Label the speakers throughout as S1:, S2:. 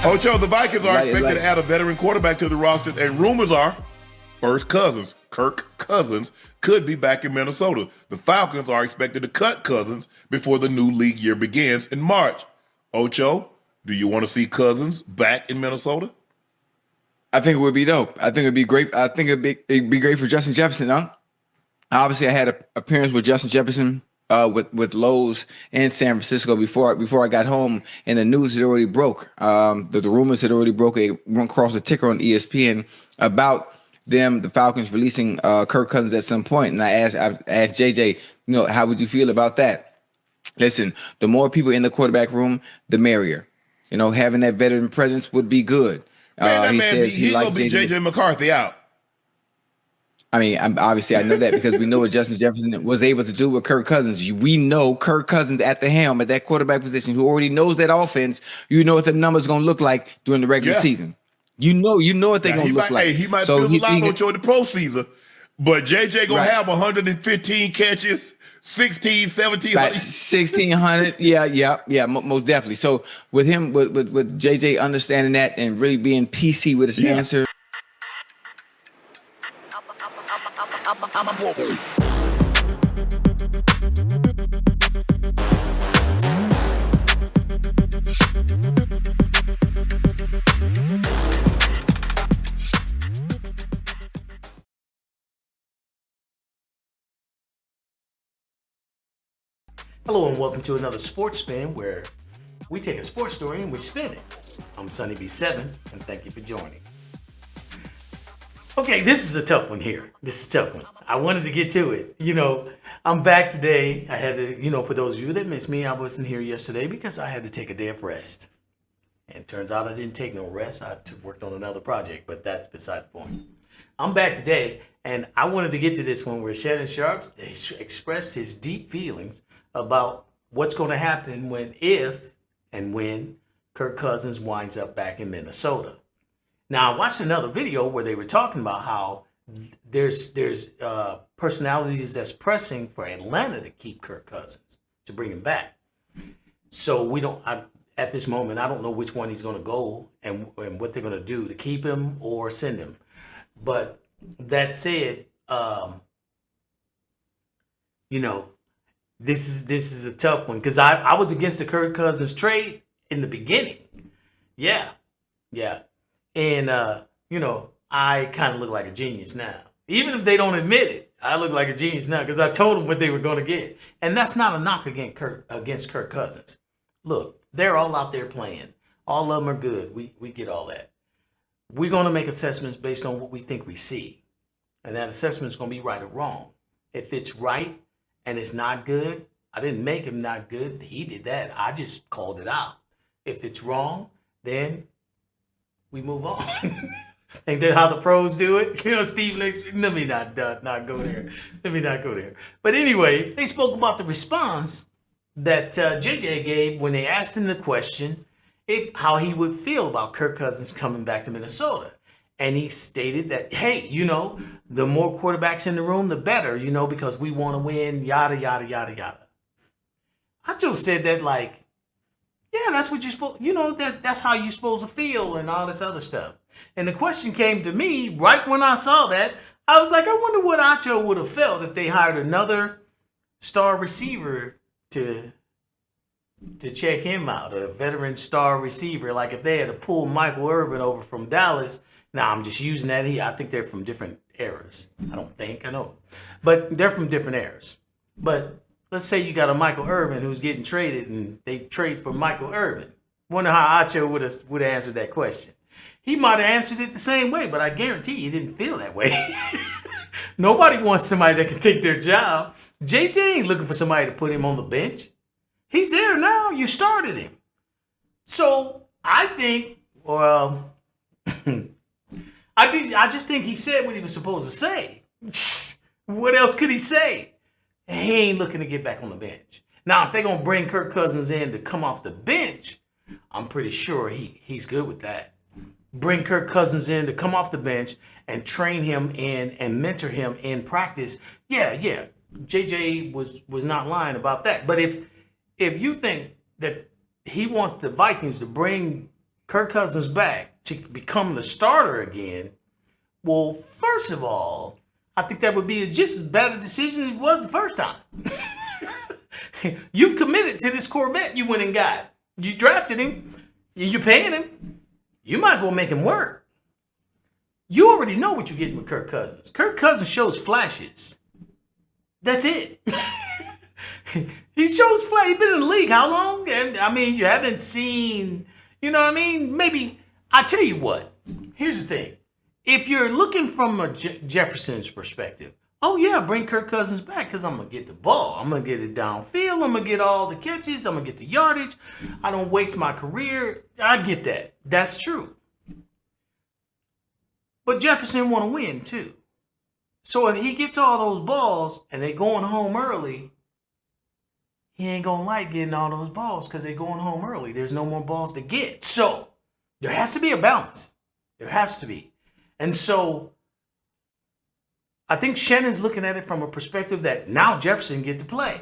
S1: Ocho, the Vikings are expected to add a veteran quarterback to the roster, and rumors are Kirk Cousins, could be back in Minnesota. The Falcons are expected to cut Cousins before the new league year begins in March. Ocho, do you want to see Cousins back in Minnesota?
S2: I think it would be dope. I think it'd be great. I think it'd be great for Justin Jefferson, huh? Obviously, I had an appearance with Justin Jefferson with Lowe's in San Francisco before I got home, and the news had already broke. The rumors had already broke. It run across the ticker on ESPN about the Falcons releasing Kirk Cousins at some point. And I asked JJ, how would you feel about that? Listen, the more people in the quarterback room, the merrier. Having that veteran presence would be good.
S1: He's gonna be JJ McCarthy out.
S2: I mean, obviously I know that because we know what Justin Jefferson was able to do with Kirk Cousins. We know Kirk Cousins at the helm at that quarterback position, who already knows that offense. You know what the numbers going to look like during the regular season. You know what they're going to look like.
S1: He might build a lot on the pro season, but JJ going to have 115 catches, 16, 17.
S2: Right. 1,600. Yeah, most definitely. So with him, with JJ understanding that and really being PC with his answer.
S3: Hello and welcome to another Sports Spin, where we take a sports story and we spin it. I'm Sun-EB7 and thank you for joining. Okay, this is a tough one here. This is a tough one. I wanted to get to it. I'm back today. I had to, for those of you that missed me, I wasn't here yesterday because I had to take a day of rest. And it turns out I didn't take no rest. I worked on another project, but that's beside the point. I'm back today, and I wanted to get to this one where Shannon Sharps expressed his deep feelings about what's going to happen when Kirk Cousins winds up back in Minnesota. Now, I watched another video where they were talking about how there's personalities that's pressing for Atlanta to keep Kirk Cousins, to bring him back. So at this moment, I don't know which one he's going to go and what they're going to do to keep him or send him. But that said, this is a tough one because I was against the Kirk Cousins trade in the beginning. Yeah. And, I kind of look like a genius now. Even if they don't admit it, I look like a genius now because I told them what they were going to get. And that's not a knock against Kirk Cousins. Look, they're all out there playing. All of them are good. We get all that. We're going to make assessments based on what we think we see. And that assessment is going to be right or wrong. If it's right and it's not good, I didn't make him not good. He did that. I just called it out. If it's wrong, then we move on. Ain't that how the pros do it? Steve, let me not go there. Let me not go there. But anyway, they spoke about the response that JJ gave when they asked him the question how he would feel about Kirk Cousins coming back to Minnesota. And he stated that, hey, the more quarterbacks in the room, the better, because we want to win, yada, yada, yada, yada. I just said that yeah, that's what you're supposed, that's how you're supposed to feel and all this other stuff. And the question came to me right when I saw that. I was like, I wonder what Acho would have felt if they hired another star receiver to check him out, a veteran star receiver. Like if they had to pull Michael Irvin over from Dallas. Now, I'm just using that. I think they're from different eras. I know. But they're from different eras. But let's say you got a Michael Irvin who's getting traded and they trade for Michael Irvin. Wonder how Acho would have answered that question. He might have answered it the same way, but I guarantee he didn't feel that way. Nobody wants somebody that can take their job. JJ ain't looking for somebody to put him on the bench. He's there now. You started him. So I think, I just think he said what he was supposed to say. What else could he say? He ain't looking to get back on the bench. Now, if they're going to bring Kirk Cousins in to come off the bench, I'm pretty sure he's good with that. Bring Kirk Cousins in to come off the bench and train him in and mentor him in practice. Yeah. JJ was not lying about that. But if you think that he wants the Vikings to bring Kirk Cousins back to become the starter again, well, first of all, I think that would be just as bad a decision as it was the first time. You've committed to this Corvette you went and got. You drafted him. You're paying him. You might as well make him work. You already know what you're getting with Kirk Cousins. Kirk Cousins shows flashes. That's it. He shows flashes. He's been in the league how long? And I mean, you haven't seen, you know what I mean? Maybe, I tell you what. Here's the thing. If you're looking from a Jefferson's perspective, oh yeah, bring Kirk Cousins back because I'm going to get the ball. I'm going to get it downfield. I'm going to get all the catches. I'm going to get the yardage. I don't waste my career. I get that. That's true. But Jefferson want to win too. So if he gets all those balls and they going home early, he ain't going to like getting all those balls because they're going home early. There's no more balls to get. So there has to be a balance. There has to be. And so I think Shannon's looking at it from a perspective that now Jefferson get to play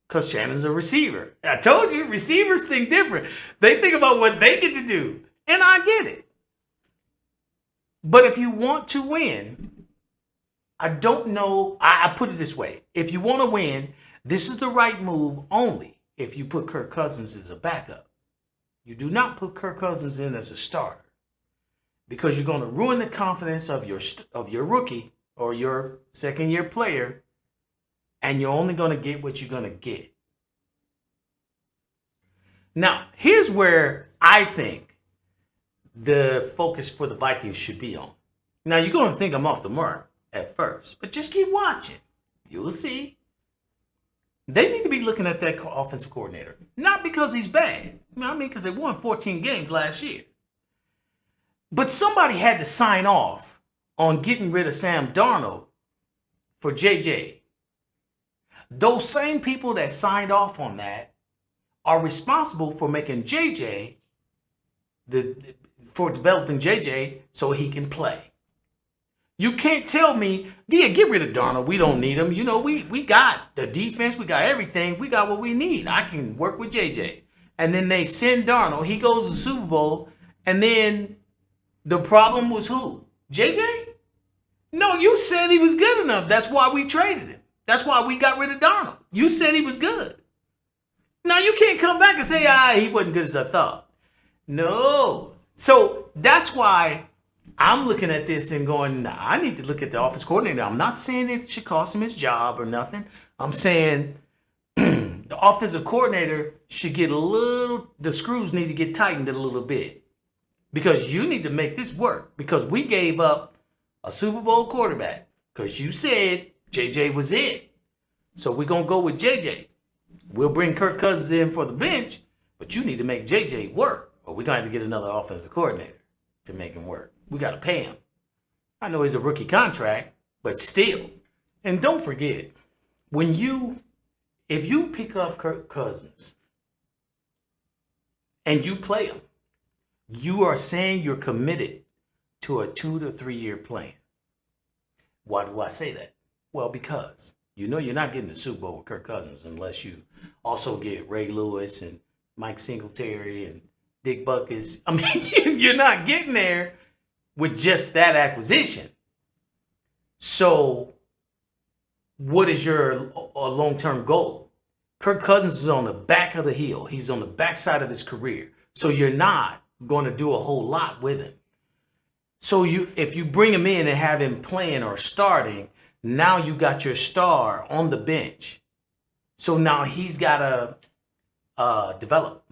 S3: because Shannon's a receiver. I told you, receivers think different. They think about what they get to do. And I get it. But if you want to win, I don't know. I put it this way. If you want to win, this is the right move only if you put Kirk Cousins as a backup. You do not put Kirk Cousins in as a starter because you're going to ruin the confidence of your rookie or your second-year player, and you're only going to get what you're going to get. Now, here's where I think the focus for the Vikings should be on. Now, you're going to think I'm off the mark at first, but just keep watching. You'll see. They need to be looking at that offensive coordinator. Not because he's bad. You know what I mean? Because they won 14 games last year. But somebody had to sign off on getting rid of Sam Darnold for JJ. Those same people that signed off on that are responsible for making JJ, for developing JJ so he can play. You can't tell me, yeah, get rid of Darnold. We don't need him. You know, we got the defense. We got everything. We got what we need. I can work with JJ. And then they send Darnold. He goes to the Super Bowl. And then the problem was who? JJ? No, you said he was good enough. That's why we traded him. That's why we got rid of Darnold. You said he was good. Now you can't come back and say, he wasn't good as I thought. No. So that's why I'm looking at this and going, nah, I need to look at the offense coordinator. I'm not saying it should cost him his job or nothing. I'm saying the offensive coordinator should get the screws need to get tightened a little bit. Because you need to make this work. Because we gave up a Super Bowl quarterback. Because you said JJ was it. So we're going to go with JJ. We'll bring Kirk Cousins in for the bench. But you need to make JJ work. Or we're going to have to get another offensive coordinator to make him work. We got to pay him. I know he's a rookie contract. But still. And don't forget. If you pick up Kirk Cousins. And you play him. You are saying you're committed to a 2 to 3 year plan. Why do I say that? Well, because you know you're not getting the Super Bowl with Kirk Cousins unless you also get Ray Lewis and Mike Singletary and Dick Buckus. I mean, you're not getting there with just that acquisition. So what is your long-term goal? Kirk Cousins is on the back of the hill. He's on the backside of his career. So you're not going to do a whole lot with him. So if you bring him in and have him playing or starting, now you got your star on the bench. So now he's got to develop.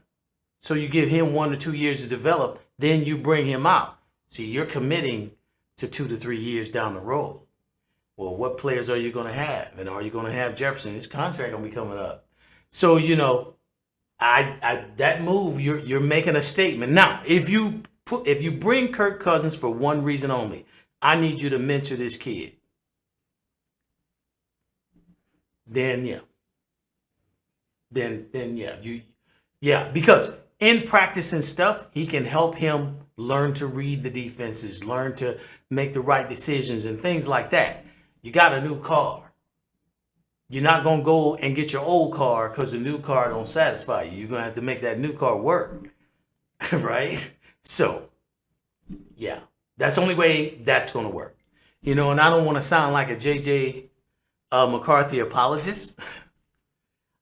S3: So you give him 1 to 2 years to develop, then you bring him out. So you're committing to 2 to 3 years down the road. Well, what players are you going to have? And are you going to have Jefferson? His contract going to be coming up. So, you know, that move, you're making a statement. Now, if you bring Kirk Cousins for one reason only, I need you to mentor this kid. Then yeah. Because in practice and stuff, he can help him learn to read the defenses, learn to make the right decisions and things like that. You got a new car. You're not going to go and get your old car because the new car don't satisfy you. You're going to have to make that new car work, right? So, yeah, that's the only way that's going to work. You know, and I don't want to sound like a JJ McCarthy apologist.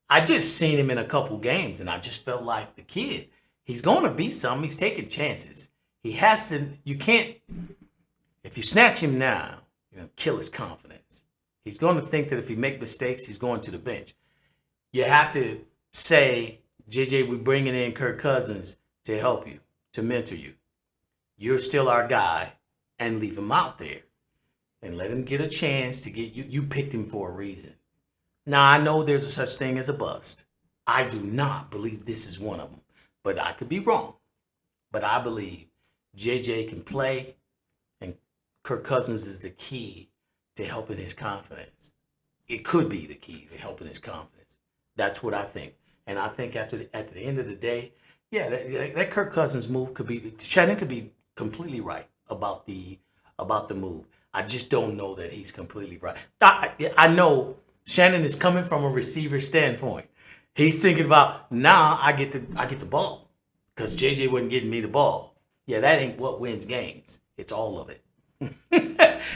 S3: I just seen him in a couple games, and I just felt like the kid, he's going to be something. He's taking chances. He has to, you can't, if you snatch him now, you're going to kill his confidence. He's going to think that if he make mistakes, he's going to the bench. You have to say, JJ, we're bringing in Kirk Cousins to help you, to mentor you. You're still our guy, and leave him out there and let him get a chance to get you. You picked him for a reason. Now, I know there's a such thing as a bust. I do not believe this is one of them, but I could be wrong. But I believe JJ can play, and Kirk Cousins is the key to helping his confidence. It could be the key to helping his confidence. That's what I think. And I think at the end of the day, yeah, that Kirk Cousins move could be, Shannon could be completely right about the move. I just don't know that he's completely right. I know Shannon is coming from a receiver standpoint. He's thinking about, now I get the ball because JJ wasn't getting me the ball. Yeah, that ain't what wins games. It's all of it.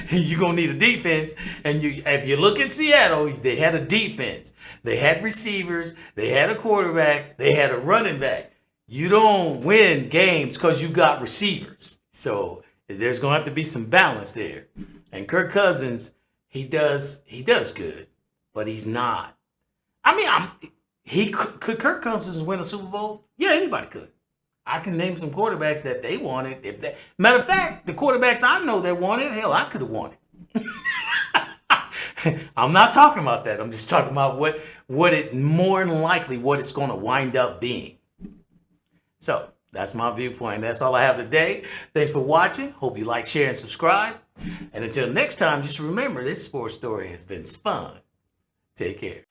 S3: You're going to need a defense. And if you look at Seattle, they had a defense. They had receivers. They had a quarterback. They had a running back. You don't win games because you got receivers. So there's going to have to be some balance there. And Kirk Cousins, he does good, but he's not. I mean, could Kirk Cousins win a Super Bowl? Yeah, anybody could. I can name some quarterbacks that they wanted. Matter of fact, the quarterbacks I know that wanted, hell, I could have won it. I'm not talking about that. I'm just talking about what it more than likely what it's going to wind up being. So that's my viewpoint. That's all I have today. Thanks for watching. Hope you like, share, and subscribe. And until next time, just remember this sports story has been spun. Take care.